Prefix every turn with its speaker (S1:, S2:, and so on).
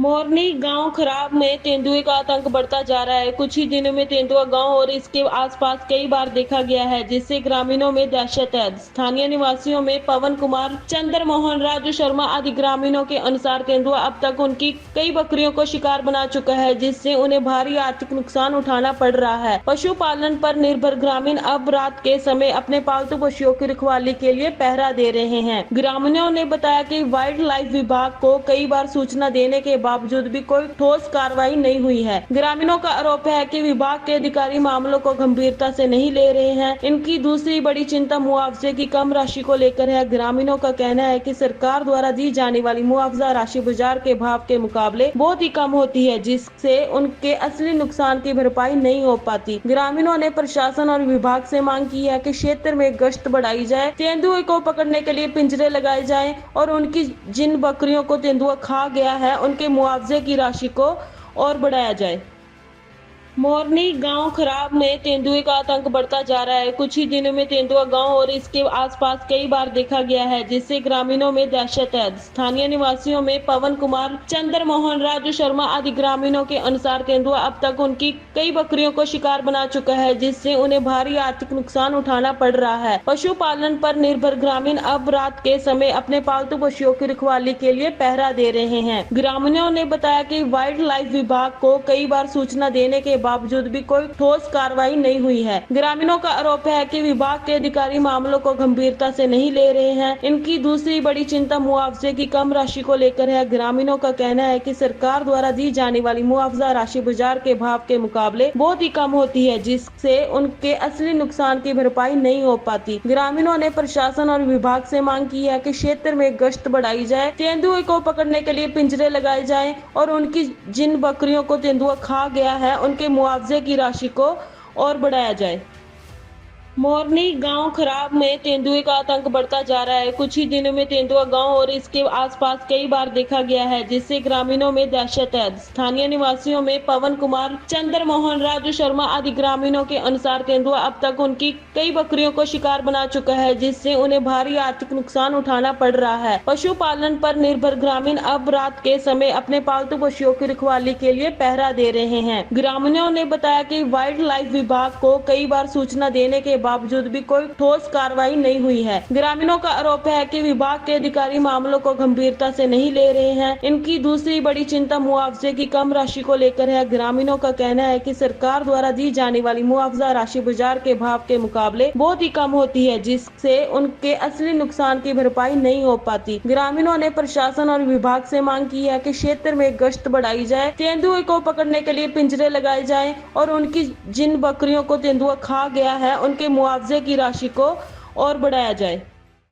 S1: मोरनी गांव खराब में तेंदुए का आतंक बढ़ता जा रहा है। कुछ ही दिनों में तेंदुआ गांव और इसके आसपास कई बार देखा गया है, जिससे ग्रामीणों में दहशत है। स्थानीय निवासियों में पवन कुमार, चंद्र मोहन, राजू शर्मा आदि ग्रामीणों के अनुसार तेंदुआ अब तक उनकी कई बकरियों को शिकार बना चुका है, जिससे उन्हें भारी आर्थिक नुकसान उठाना पड़ रहा है। पशुपालन पर निर्भर ग्रामीण अब रात के समय अपने पालतू पशुओं की रखवाली के लिए पहरा दे रहे हैं। ग्रामीणों ने बताया कि वाइल्ड लाइफ विभाग को कई बार सूचना देने के बावजूद भी कोई ठोस कार्रवाई नहीं हुई है। ग्रामीणों का आरोप है कि विभाग के अधिकारी मामलों को गंभीरता से नहीं ले रहे हैं। इनकी दूसरी बड़ी चिंता मुआवजे की कम राशि को लेकर है। ग्रामीणों का कहना है कि सरकार द्वारा दी जाने वाली मुआवजा राशि बाजार के भाव के मुकाबले बहुत ही कम होती है, जिससे उनके असली नुकसान की भरपाई नहीं हो पाती। ग्रामीणों ने प्रशासन और विभाग से मांग की है कि क्षेत्र में गश्त बढ़ाई जाए, तेंदुए को पकड़ने के लिए पिंजरे लगाए जाएं और उनकी जिन बकरियों को तेंदुआ खा गया है उनके मुआवजे की राशि को और बढ़ाया जाए। मोरनी गांव खराब में तेंदुए का आतंक बढ़ता जा रहा है। कुछ ही दिनों में तेंदुआ गांव और इसके आसपास कई बार देखा गया है, जिससे ग्रामीणों में दहशत है। स्थानीय निवासियों में पवन कुमार, चंद्र मोहन, राजू शर्मा आदि ग्रामीणों के अनुसार तेंदुआ अब तक उनकी कई बकरियों को शिकार बना चुका है, जिससे उन्हें भारी आर्थिक नुकसान उठाना पड़ रहा है। पशुपालन पर निर्भर ग्रामीण अब रात के समय अपने पालतू पशुओं की रखवाली के लिए पहरा दे रहे हैं। ग्रामीणों ने बताया कि वाइल्ड लाइफ विभाग को कई बार सूचना देने के बावजूद भी कोई ठोस कार्रवाई नहीं हुई है। ग्रामीणों का आरोप है कि विभाग के अधिकारी मामलों को गंभीरता से नहीं ले रहे हैं। इनकी दूसरी बड़ी चिंता मुआवजे की कम राशि को लेकर है। ग्रामीणों का कहना है कि सरकार द्वारा दी जाने वाली मुआवजा राशि बाजार के भाव के मुकाबले बहुत ही कम होती है, जिससे उनके असली नुकसान की भरपाई नहीं हो पाती। ग्रामीणों ने प्रशासन और विभाग से मांग की है कि क्षेत्र में गश्त बढ़ाई जाए, तेंदुए को पकड़ने के लिए पिंजरे लगाए जाएं और उनकी जिन बकरियों को तेंदुआ खा गया है उनके मुआवजे की राशि को और बढ़ाया जाए। मोरनी गांव खराब में तेंदुए का आतंक बढ़ता जा रहा है। कुछ ही दिनों में तेंदुआ गांव और इसके आसपास कई बार देखा गया है, जिससे ग्रामीणों में दहशत है। स्थानीय निवासियों में पवन कुमार, चंद्र मोहन, राजू शर्मा आदि ग्रामीणों के अनुसार तेंदुआ अब तक उनकी कई बकरियों को शिकार बना चुका है, जिससे उन्हें भारी आर्थिक नुकसान उठाना पड़ रहा है। पशुपालन पर निर्भर ग्रामीण अब रात के समय अपने पालतू पशुओं की रखवाली के लिए पहरा दे रहे हैं। ग्रामीणों ने बताया कि वाइल्ड लाइफ विभाग को कई बार सूचना देने के बावजूद भी कोई ठोस कार्रवाई नहीं हुई है। ग्रामीणों का आरोप है कि विभाग के अधिकारी मामलों को गंभीरता से नहीं ले रहे हैं। इनकी दूसरी बड़ी चिंता मुआवजे की कम राशि को लेकर है। ग्रामीणों का कहना है कि सरकार द्वारा दी जाने वाली मुआवजा राशि बाजार के भाव के मुकाबले बहुत ही कम होती है, जिससे उनके असली नुकसान की भरपाई नहीं हो पाती। ग्रामीणों ने प्रशासन और विभाग से मांग की है कि क्षेत्र में गश्त बढ़ाई जाए, तेंदुए को पकड़ने के लिए पिंजरे लगाए जाएं और उनकी जिन बकरियों को तेंदुआ खा गया है उनके मुआवजे की राशि को और बढ़ाया जाए।